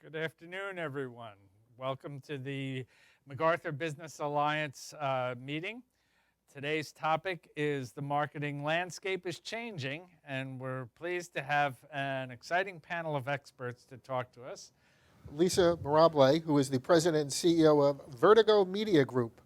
Good afternoon, everyone. Welcome to the Macarthur Business Alliance meeting. Today's topic is the marketing landscape is changing, and we're pleased to have an exciting panel of experts to talk to us. Lisa Mirabile, who is the president and CEO of Vertigo Media Group.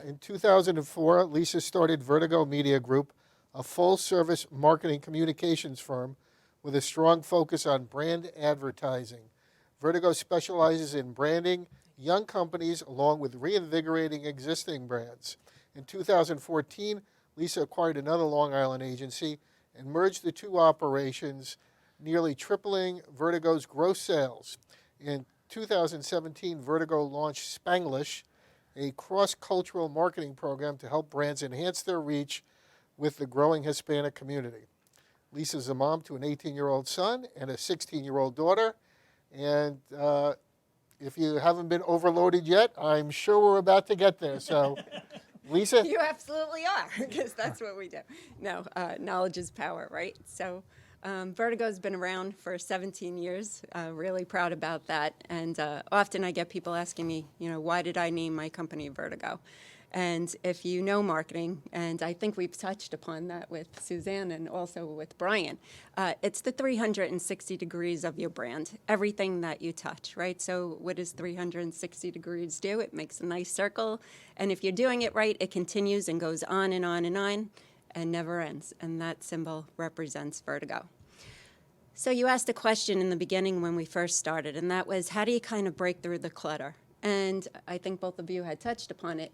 In 2004, Lisa started Vertigo Media Group, a full-service marketing communications firm with a strong focus on brand advertising. Vertigo specializes in branding young companies along with reinvigorating existing brands. In 2014, Lisa acquired another Long Island agency and merged the two operations, nearly tripling Vertigo's gross sales. In 2017, Vertigo launched Spanglish, a cross-cultural marketing program to help brands enhance their reach with the growing Hispanic community. Lisa's a mom to an 18-year-old son and a 16-year-old daughter. And if you haven't been overloaded yet, I'm sure we're about to get there. So, Lisa? You absolutely are, because that's what we do. No, knowledge is power, right? So Vertigo's been around for 17 years. Really proud about that. And often I get people asking me, why did I name my company Vertigo? And if you know marketing, and I think we've touched upon that with Suzanne and also with Brian, it's the 360 degrees of your brand, everything that you touch, right? So what does 360 degrees do? It makes a nice circle. And if you're doing it right, it continues and goes on and on and on and never ends. And that symbol represents Vertigo. So you asked a question in the beginning when we first started, and that was, how do you kind of break through the clutter? And I think both of you had touched upon it.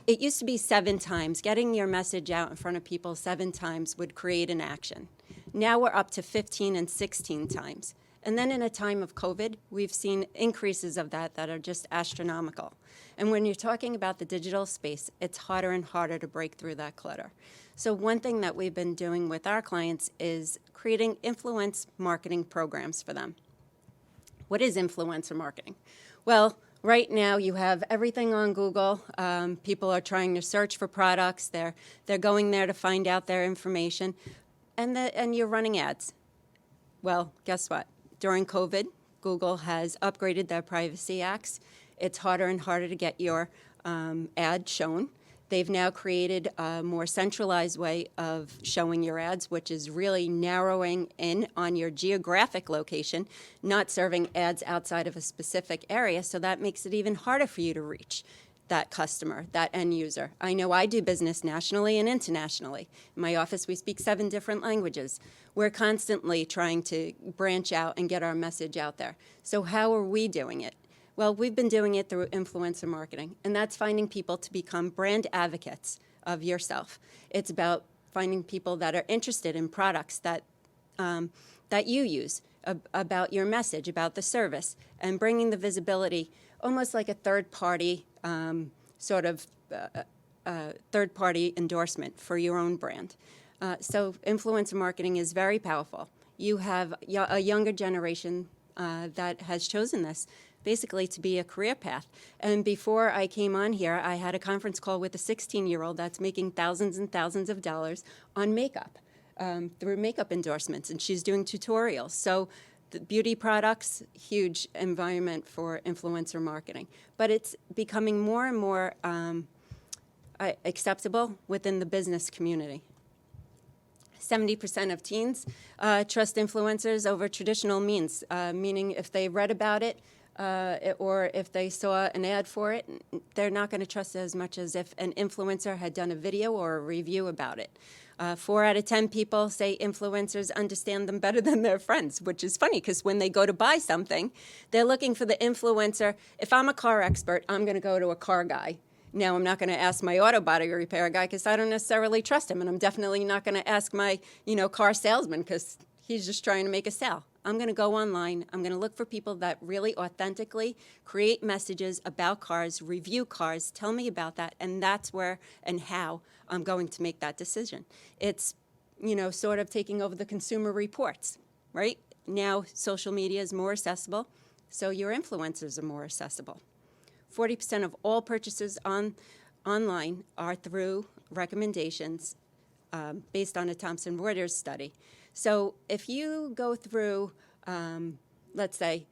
It used to be 7 times. Getting your message out in front of people 7 times would create an action. Now we're up to 15 and 16 times. And then in a time of COVID, we've seen increases of that are just astronomical. And when you're talking about the digital space, it's harder and harder to break through that clutter. So one thing that we've been doing with our clients is creating influence marketing programs for them. What is influencer marketing? Well, right now, you have everything on Google. People are trying to search for products. They're going there to find out their information, and you're running ads. Well, guess what? During COVID, Google has upgraded their privacy acts. It's harder and harder to get your ad shown. They've now created a more centralized way of showing your ads, which is really narrowing in on your geographic location, not serving ads outside of a specific area. So that makes it even harder for you to reach that customer, that end user. I know I do business nationally and internationally. In my office, we speak 7 different languages. We're constantly trying to branch out and get our message out there. So how are we doing it? Well, we've been doing it through influencer marketing, and that's finding people to become brand advocates of yourself. It's about finding people that are interested in products that you use, about your message, about the service, and bringing the visibility, almost like a third-party third-party endorsement for your own brand. So influencer marketing is very powerful. You have a younger generation that has chosen this basically to be a career path. And before I came on here, I had a conference call with a 16-year-old that's making thousands and thousands of dollars on makeup, through makeup endorsements, and she's doing tutorials. So the beauty products, huge environment for influencer marketing. But it's becoming more and more acceptable within the business community. 70% of teens trust influencers over traditional means, meaning if they read about it, or if they saw an ad for it, they're not going to trust it as much as if an influencer had done a video or a review about it. 4 out of 10 people say influencers understand them better than their friends, which is funny because when they go to buy something, they're looking for the influencer. If I'm a car expert, I'm going to go to a car guy. Now, I'm not going to ask my auto body repair guy because I don't necessarily trust him, and I'm definitely not going to ask my, car salesman because he's just trying to make a sale. I'm going to go online. I'm going to look for people that really authentically create messages about cars, review cars, tell me about that, and that's where and how I'm going to make that decision. It's, sort of taking over the Consumer Reports, right? Now social media is more accessible, so your influencers are more accessible. 40% of all purchases online are through recommendations based on a Thomson Reuters study. So if you go through, let's say,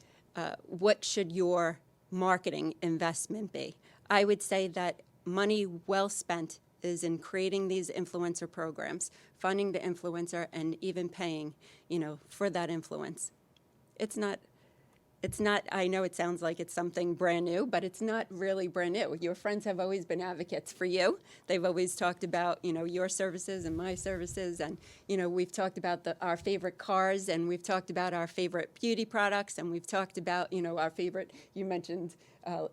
what should your marketing investment be? I would say that money well spent is in creating these influencer programs, funding the influencer, and even paying, for that influence. It's not, I know it sounds like it's something brand new, but it's not really brand new. Your friends have always been advocates for you. They've always talked about, your services and my services. And, we've talked about our favorite cars, and we've talked about our favorite beauty products, and we've talked about, our favorite, you mentioned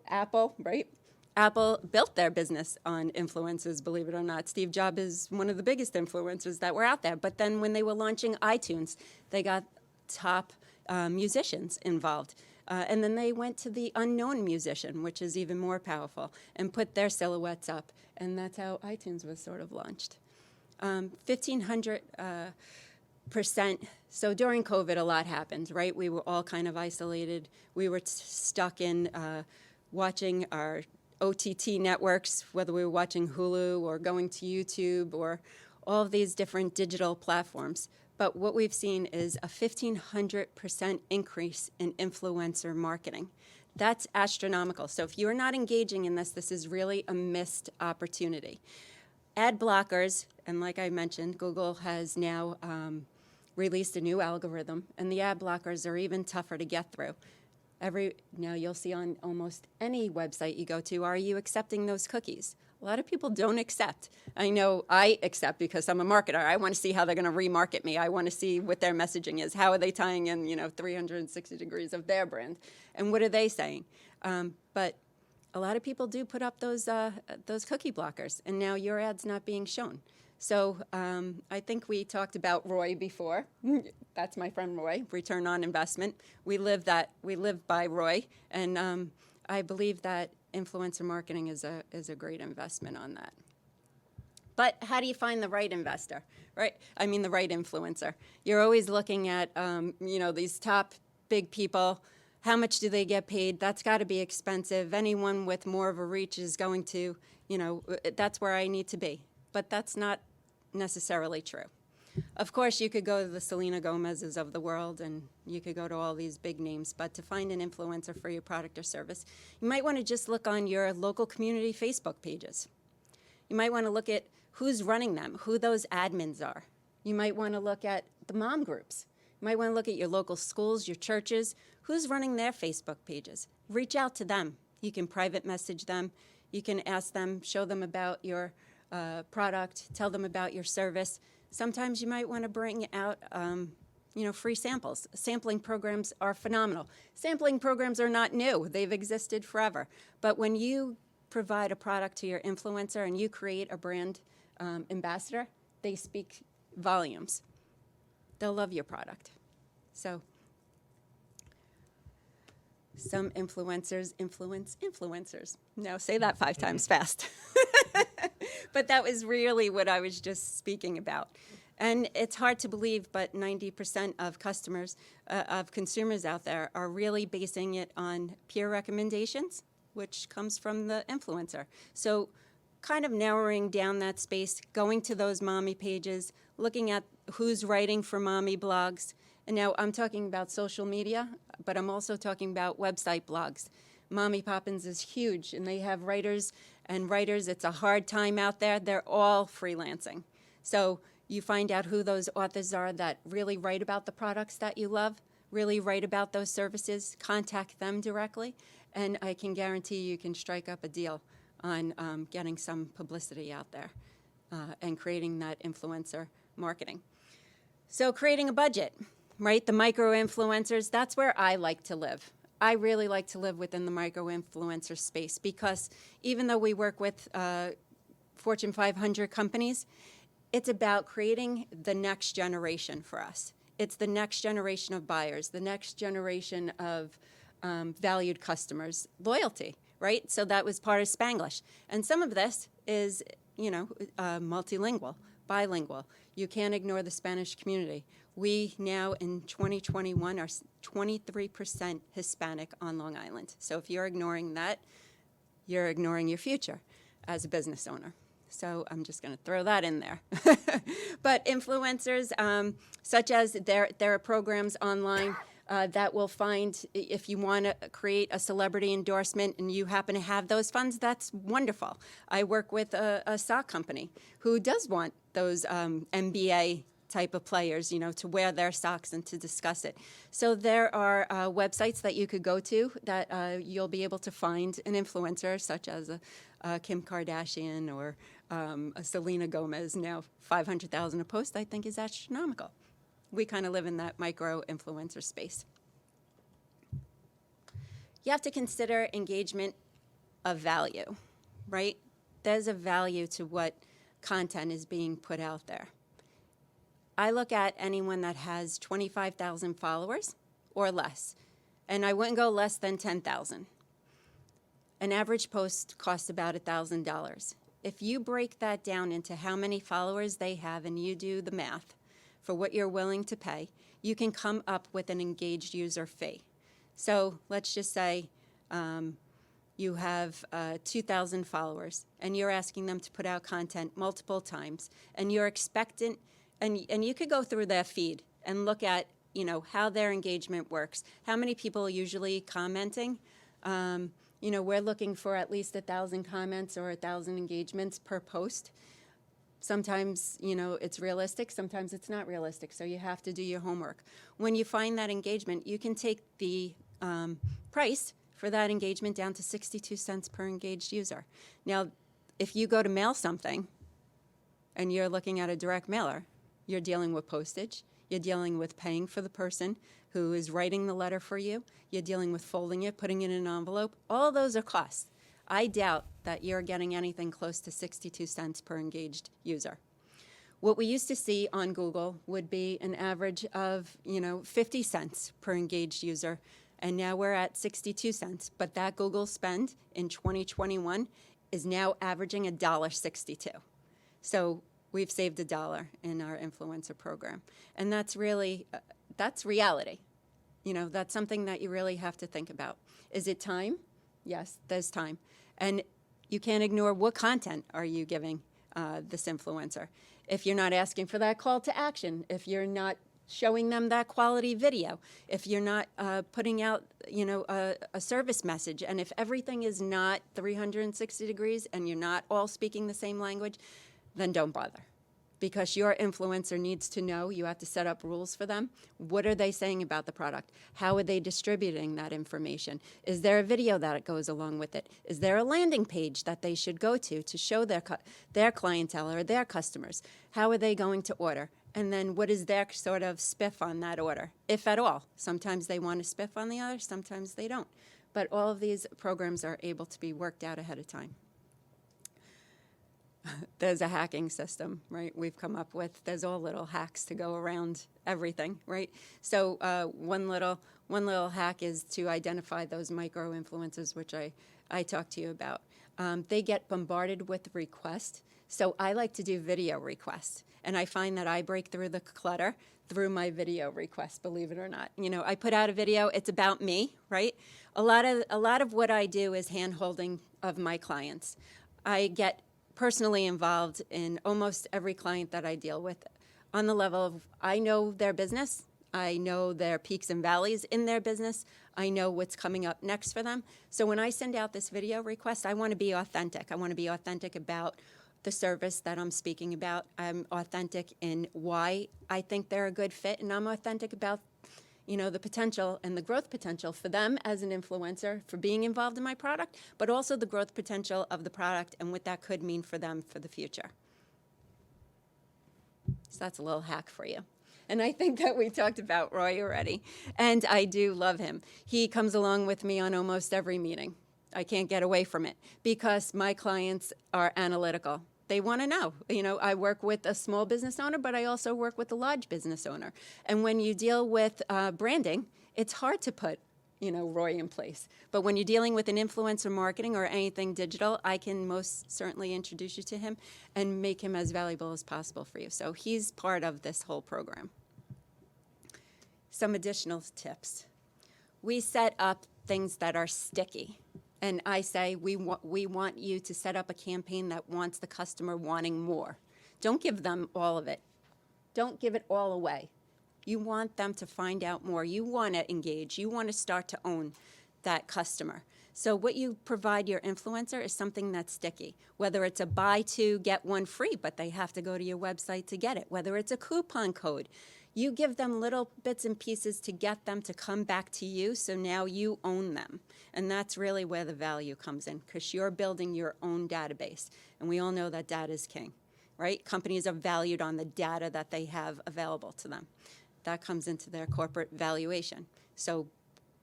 Apple, right? Apple built their business on influencers, believe it or not. Steve Jobs is one of the biggest influencers that were out there. But then when they were launching iTunes, they got top musicians involved. And then they went to the unknown musician, which is even more powerful, and put their silhouettes up. And that's how iTunes was sort of launched. 1,500%. So during COVID, a lot happened, right? We were all kind of isolated. We were stuck in watching our OTT networks, whether we were watching Hulu or going to YouTube or all of these different digital platforms. But what we've seen is a 1,500% increase in influencer marketing. That's astronomical. So if you're not engaging in this is really a missed opportunity. Ad blockers, and like I mentioned, Google has now released a new algorithm, and the ad blockers are even tougher to get through. Now you'll see on almost any website you go to, are you accepting those cookies? A lot of people don't accept. I know I accept because I'm a marketer. I want to see how they're going to remarket me. I want to see what their messaging is. How are they tying in, 360 degrees of their brand? And what are they saying? But a lot of people do put up those cookie blockers, and now your ad's not being shown. So I think we talked about Roy before. That's my friend Roy, return on investment. We live by Roy, and I believe that influencer marketing is a great investment on that. But how do you find the right investor, right? I mean, the right influencer. You're always looking at, these top big people. How much do they get paid? That's got to be expensive. Anyone with more of a reach is going to, that's where I need to be. But that's not necessarily true. Of course, you could go to the Selena Gomez's of the world, and you could go to all these big names, but to find an influencer for your product or service, you might want to just look on your local community Facebook pages. You might want to look at who's running them, who those admins are. You might want to look at the mom groups. You might want to look at your local schools, your churches, who's running their Facebook pages. Reach out to them. You can private message them. You can ask them, show them about your product, tell them about your service. Sometimes you might want to bring out, free samples. Sampling programs are phenomenal. Sampling programs are not new. They've existed forever. But when you provide a product to your influencer and you create a brand ambassador, they speak volumes. They'll love your product. So some influencers influence influencers. Now say that 5 times fast. But that was really what I was just speaking about. And it's hard to believe, but 90% of consumers out there are really basing it on peer recommendations, which comes from the influencer. So kind of narrowing down that space, going to those mommy pages, looking at who's writing for mommy blogs. And now I'm talking about social media, but I'm also talking about website blogs. Mommy Poppins is huge, and they have writers. It's a hard time out there. They're all freelancing. So you find out who those authors are that really write about the products that you love, really write about those services, contact them directly, and I can guarantee you can strike up a deal on getting some publicity out there and creating that influencer marketing. So creating a budget, right? The micro-influencers, that's where I like to live. I really like to live within the micro-influencer space because even though we work with Fortune 500 companies, it's about creating the next generation for us. It's the next generation of buyers, the next generation of valued customers, loyalty, right? So that was part of Spanglish. And some of this is, multilingual, bilingual. You can't ignore the Spanish community. We now in 2021 are 23% Hispanic on Long Island. So if you're ignoring that, you're ignoring your future as a business owner. So I'm just going to throw that in there. But influencers, such as there are programs online that will find if you want to create a celebrity endorsement and you happen to have those funds, that's wonderful. I work with a sock company who does want those NBA type of players, to wear their socks and to discuss it. So there are websites that you could go to that you'll be able to find an influencer such as a Kim Kardashian or a Selena Gomez. Now, 500,000 a post, I think, is astronomical. We kind of live in that micro influencer space. You have to consider engagement of value, right? There's a value to what content is being put out there. I look at anyone that has 25,000 followers or less, and I wouldn't go less than 10,000. An average post costs about $1,000. If you break that down into how many followers they have and you do the math for what you're willing to pay, you can come up with an engaged user fee. So let's just say you have 2,000 followers and you're asking them to put out content multiple times, and you're expectant, and you could go through their feed and look at how their engagement works, how many people are usually commenting. We're looking for at least 1,000 comments or 1,000 engagements per post. Sometimes, it's realistic, sometimes it's not realistic, so you have to do your homework. When you find that engagement, you can take the price for that engagement down to 62 cents per engaged user. Now, if you go to mail something and you're looking at a direct mailer, you're dealing with postage, you're dealing with paying for the person who is writing the letter for you, you're dealing with folding it, putting it in an envelope. All those are costs. I doubt that you're getting anything close to 62 cents per engaged user. What we used to see on Google would be an average of, 50 cents per engaged user, and now we're at 62 cents. But that Google spend in 2021 is now averaging $1.62. So we've saved $1 in our influencer program. And that's really, that's reality. That's something that you really have to think about. Is it time? Yes, there's time. And you can't ignore what content are you giving this influencer. If you're not asking for that call to action, if you're not showing them that quality video, if you're not putting out, a service message, and if everything is not 360 degrees and you're not all speaking the same language, then don't bother. Because your influencer needs to know, you have to set up rules for them. What are they saying about the product? How are they distributing that information? Is there a video that goes along with it? Is there a landing page that they should go to show their clientele or their customers? How are they going to order? And then what is their sort of spiff on that order, if at all? Sometimes they want to spiff on the other, sometimes they don't. But all of these programs are able to be worked out ahead of time. There's a hacking system, right? We've come up with. There's all little hacks to go around everything, right? So one little hack is to identify those micro influencers, which I talked to you about. They get bombarded with requests. So I like to do video requests, and I find that I break through the clutter through my video requests, believe it or not. I put out a video, it's about me, right? A lot of what I do is hand-holding of my clients. I get personally involved in almost every client that I deal with on the level of I know their business, I know their peaks and valleys in their business, I know what's coming up next for them. So when I send out this video request, I want to be authentic. I want to be authentic about the service that I'm speaking about. I'm authentic in why I think they're a good fit, and I'm authentic about the potential and the growth potential for them as an influencer for being involved in my product, but also the growth potential of the product and what that could mean for them for the future. So that's a little hack for you. And I think that we talked about Roy already, and I do love him. He comes along with me on almost every meeting. I can't get away from it because my clients are analytical. They want to know. I work with a small business owner, but I also work with a large business owner. And when you deal with branding, it's hard to put, Roy in place. But when you're dealing with an influencer marketing or anything digital, I can most certainly introduce you to him and make him as valuable as possible for you. So he's part of this whole program. Some additional tips. We set up things that are sticky. And I say we want you to set up a campaign that wants the customer wanting more. Don't give them all of it. Don't give it all away. You want them to find out more. You want to engage. You want to start to own that customer. So what you provide your influencer is something that's sticky, whether it's a buy two, get one free, but they have to go to your website to get it, whether it's a coupon code. You give them little bits and pieces to get them to come back to you, so now you own them. And that's really where the value comes in, because you're building your own database. And we all know that data is king, right? Companies are valued on the data that they have available to them. That comes into their corporate valuation. So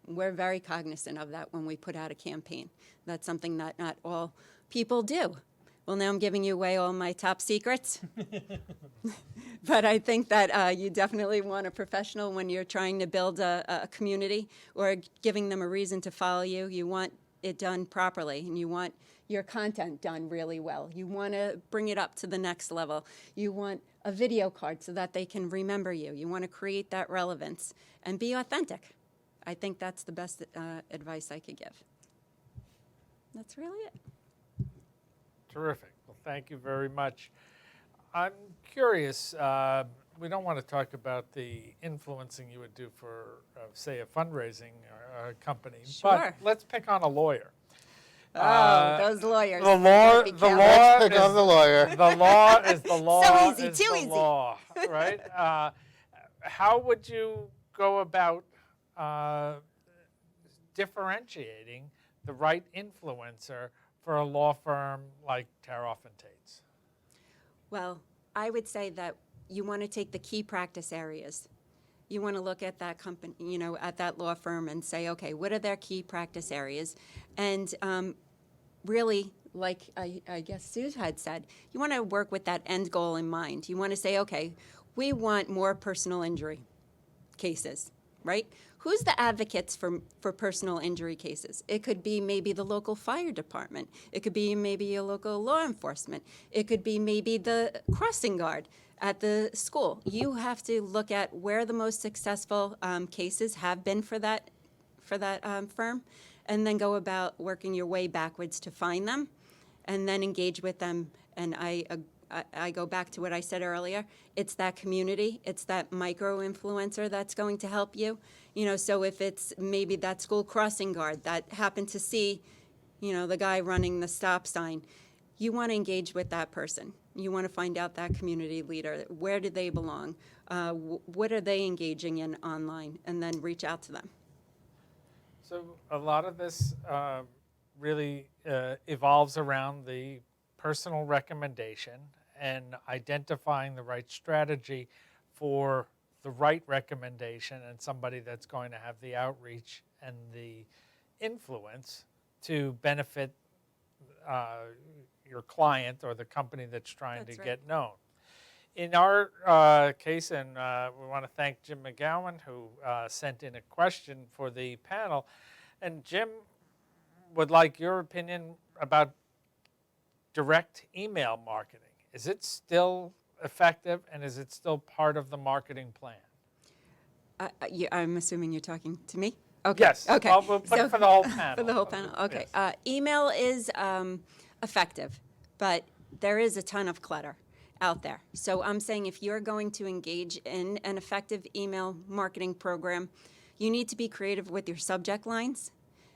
we're very cognizant of that when we put out a campaign. That's something that not all people do. Well, now I'm giving you away all my top secrets. But I think that you definitely want a professional when you're trying to build a community or giving them a reason to follow you. You want it done properly, and you want your content done really well. You want to bring it up to the next level. You want a video card so that they can remember you. You want to create that relevance and be authentic. I think that's the best advice I could give. That's really it. Terrific. Well, thank you very much. I'm curious, we don't want to talk about the influencing you would do for, say, a fundraising company, Sure. but let's pick on a lawyer. Those lawyers. The law, Be the careful. law, Pick on the lawyer. the law is the law. easy, is too the easy. Law, right? How would you go about differentiating the right influencer for a law firm like Taroff and Tate's? Well, I would say that you want to take the key practice areas. You want to look at that company, at that law firm and say, okay, what are their key practice areas? And really, like I guess Sue had said, you want to work with that end goal in mind. You want to say, okay, we want more personal injury cases, right? Who's the advocates for personal injury cases? It could be maybe the local fire department. It could be maybe a local law enforcement. It could be maybe the crossing guard at the school. You have to look at where the most successful cases have been for that firm, and then go about working your way backwards to find them, and then engage with them. And I go back to what I said earlier. It's that community. It's that micro-influencer that's going to help you. So if it's maybe that school crossing guard that happened to see, the guy running the stop sign, you want to engage with that person. You want to find out that community leader. Where do they belong? What are they engaging in online? And then reach out to them. So a lot of this really evolves around the personal recommendation and identifying the right strategy for the right recommendation and somebody that's going to have the outreach and the influence to benefit your client or the company that's trying That's to right. get known. In our case, and we want to thank Jim McGowan, who sent in a question for the panel. And Jim would like your opinion about direct email marketing. Is it still effective, and is it still part of the marketing plan? I'm assuming you're talking to me? Okay. Yes. Okay. Well, we'll put it for the whole panel. For the whole panel. Okay. Yes. Email is effective, but there is a ton of clutter out there. So I'm saying if you're going to engage in an effective email marketing program, you need to be creative with your subject lines,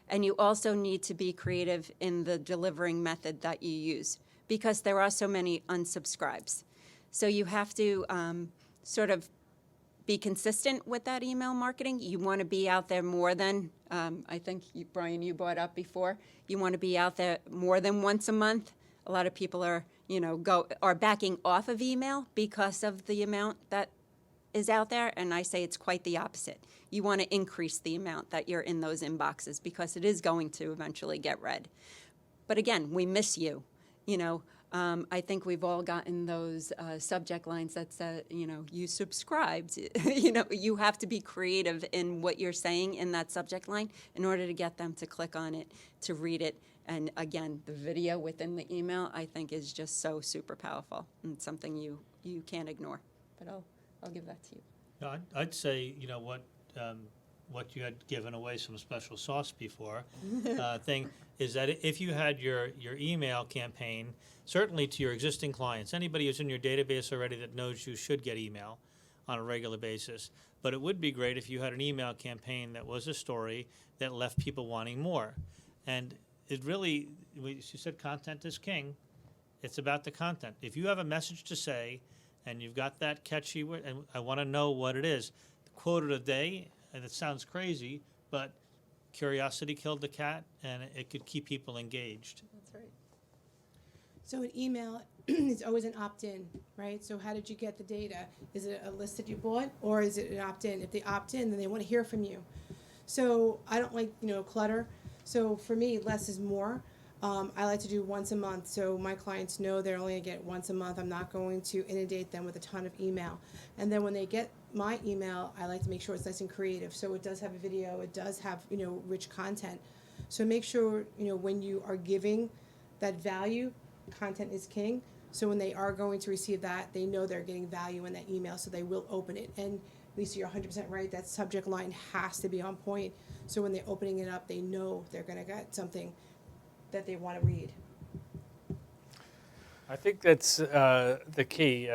and you also need to be creative in the delivering method that you use, because there are so many unsubscribes. So you have to sort of be consistent with that email marketing. You want to be out there more than, I think, Brian, you brought up before, you want to be out there more than once a month. A lot of people are, are backing off of email because of the amount that is out there, and I say it's quite the opposite. You want to increase the amount that you're in those inboxes, because it is going to eventually get read. But again, we miss you. I think we've all gotten those subject lines that said, you subscribed. You have to be creative in what you're saying in that subject line in order to get them to click on it, to read it. And again, the video within the email, I think, is just so super powerful, and it's something you can't ignore. But I'll give that to you. No, I'd say, what you had given away some special sauce before, thing is that if you had your email campaign, certainly to your existing clients, anybody who's in your database already that knows you should get email on a regular basis, but it would be great if you had an email campaign that was a story that left people wanting more. And it really, you said content is king. It's about the content. If you have a message to say and you've got that catchy word, and I want to know what it is, the quote of the day, and it sounds crazy, but curiosity killed the cat, and it could keep people engaged. That's right. So an email is always an opt-in, right? So how did you get the data? Is it a list that you bought, or is it an opt-in? If they opt in, then they want to hear from you. So I don't like, clutter. So for me, less is more. I like to do once a month, so my clients know they're only going to get once a month. I'm not going to inundate them with a ton of email. And then when they get my email, I like to make sure it's nice and creative. So it does have a video, it does have, rich content. So make sure, when you are giving that value, content is king. So when they are going to receive that, they know they're getting value in that email, so they will open it. And Lisa, you're 100% right, that subject line has to be on point. So when they're opening it up, they know they're going to get something that they want to read. I think that's the key.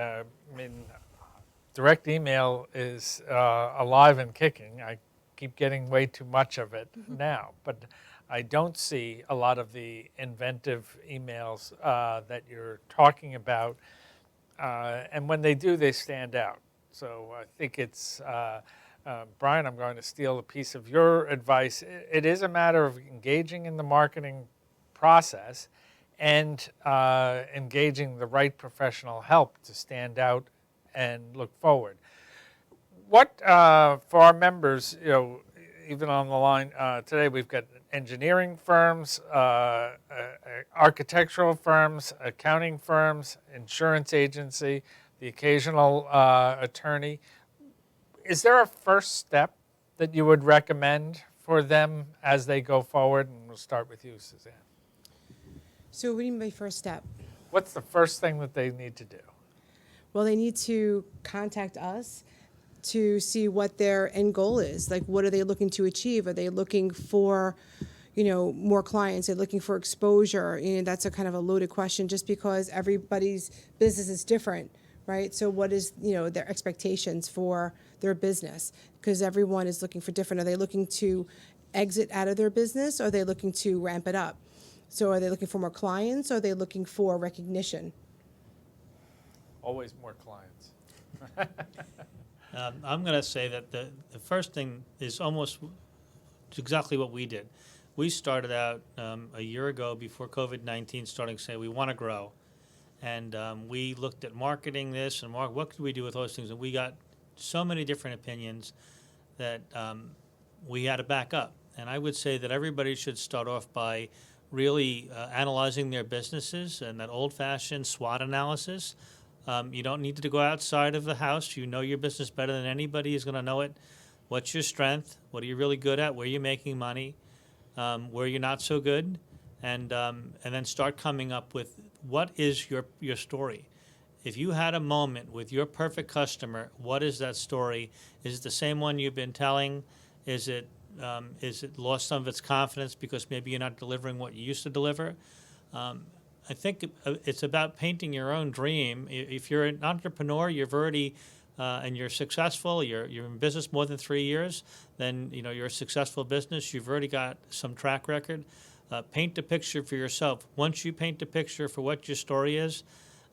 Direct email is alive and kicking. I keep getting way too much of it now, but I don't see a lot of the inventive emails that you're talking about. And when they do, they stand out. So I think it's, Brian, I'm going to steal a piece of your advice. It is a matter of engaging in the marketing process and engaging the right professional help to stand out and look forward. What, for our members, even on the line today, we've got engineering firms, architectural firms, accounting firms, insurance agency, the occasional attorney. Is there a first step that you would recommend for them as they go forward? And we'll start with you, Suzanne. So what do you mean by first step? What's the first thing that they need to do? Well, they need to contact us to see what their end goal is. Like, what are they looking to achieve? Are they looking for, more clients? Are they looking for exposure? That's a kind of a loaded question, just because everybody's business is different, right? So what is, their expectations for their business? Because everyone is looking for different. Are they looking to exit out of their business, or are they looking to ramp it up? So are they looking for more clients, or are they looking for recognition? Always more clients. I'm going to say that the first thing is almost exactly what we did. We started out a year ago before COVID-19 starting to say we want to grow. And we looked at marketing this and what could we do with those things. And we got so many different opinions that we had to back up. And I would say that everybody should start off by really analyzing their businesses and that old-fashioned SWOT analysis. You don't need to go outside of the house. You know your business better than anybody is going to know it. What's your strength? What are you really good at? Where are you making money? Where you're not so good? And then start coming up with what is your story. If you had a moment with your perfect customer, what is that story? Is it the same one you've been telling? Is it lost some of its confidence because maybe you're not delivering what you used to deliver? I think it's about painting your own dream. If you're an entrepreneur, you've already, and you're successful, you're in business more than 3 years, then you're a successful business. You've already got some track record. Paint a picture for yourself. Once you paint a picture for what your story is,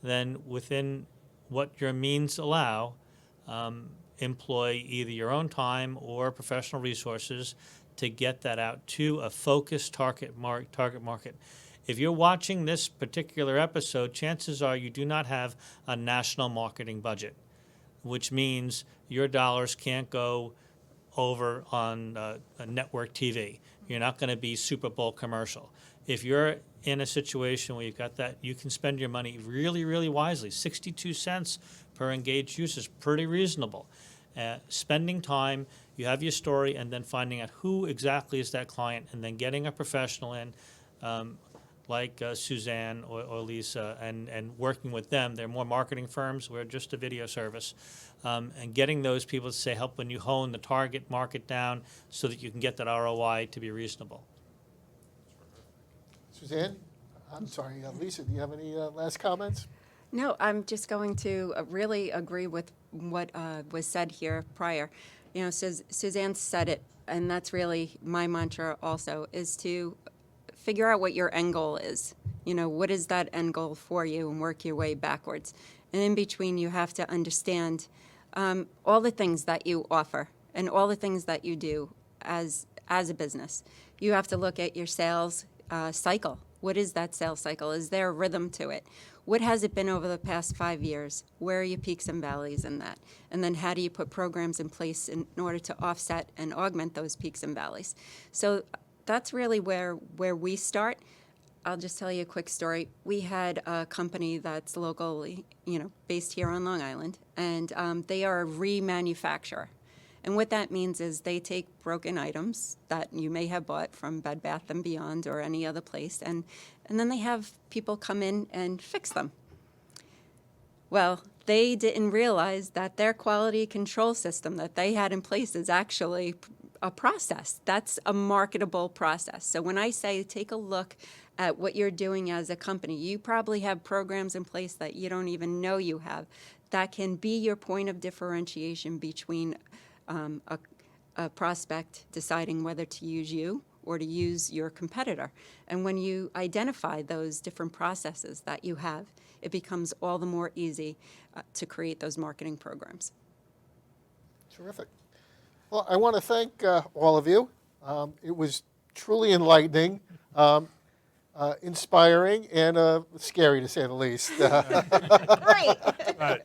then within what your means allow, employ either your own time or professional resources to get that out to a focused target market. If you're watching this particular episode, chances are you do not have a national marketing budget, which means your dollars can't go over on a network TV. You're not going to be Super Bowl commercial. If you're in a situation where you've got that, you can spend your money really, really wisely. 62 cents per engaged user is pretty reasonable. Spending time, you have your story, and then finding out who exactly is that client, and then getting a professional in, like Suzanne or Lisa, and working with them. They're more marketing firms. We're just a video service. And getting those people to say, help when you hone the target market down so that you can get that ROI to be reasonable. Suzanne? I'm sorry, Lisa, do you have any last comments? No, I'm just going to really agree with what was said here prior. You know, Suzanne said it, and that's really my mantra also, is to figure out what your end goal is. You know, what is that end goal for you, and work your way backwards. And in between, you have to understand all the things that you offer and all the things that you do as a business. You have to look at your sales cycle. What is that sales cycle? Is there a rhythm to it? What has it been over the past 5 years? Where are your peaks and valleys in that? And then how do you put programs in place in order to offset and augment those peaks and valleys? So that's really where we start. I'll just tell you a quick story. We had a company that's locally, you know, based here on Long Island, and they are a remanufacturer. And what that means is they take broken items that you may have bought from Bed Bath & Beyond or any other place, and then they have people come in and fix them. Well, they didn't realize that their quality control system that they had in place is actually a process. That's a marketable process. So when I say take a look at what you're doing as a company, you probably have programs in place that you don't even know you have that can be your point of differentiation between a prospect deciding whether to use you or to use your competitor. And when you identify those different processes that you have, it becomes all the more easy to create those marketing programs. Terrific. Well, I want to thank all of you. It was truly enlightening, inspiring, and scary to say the least. Great. Right.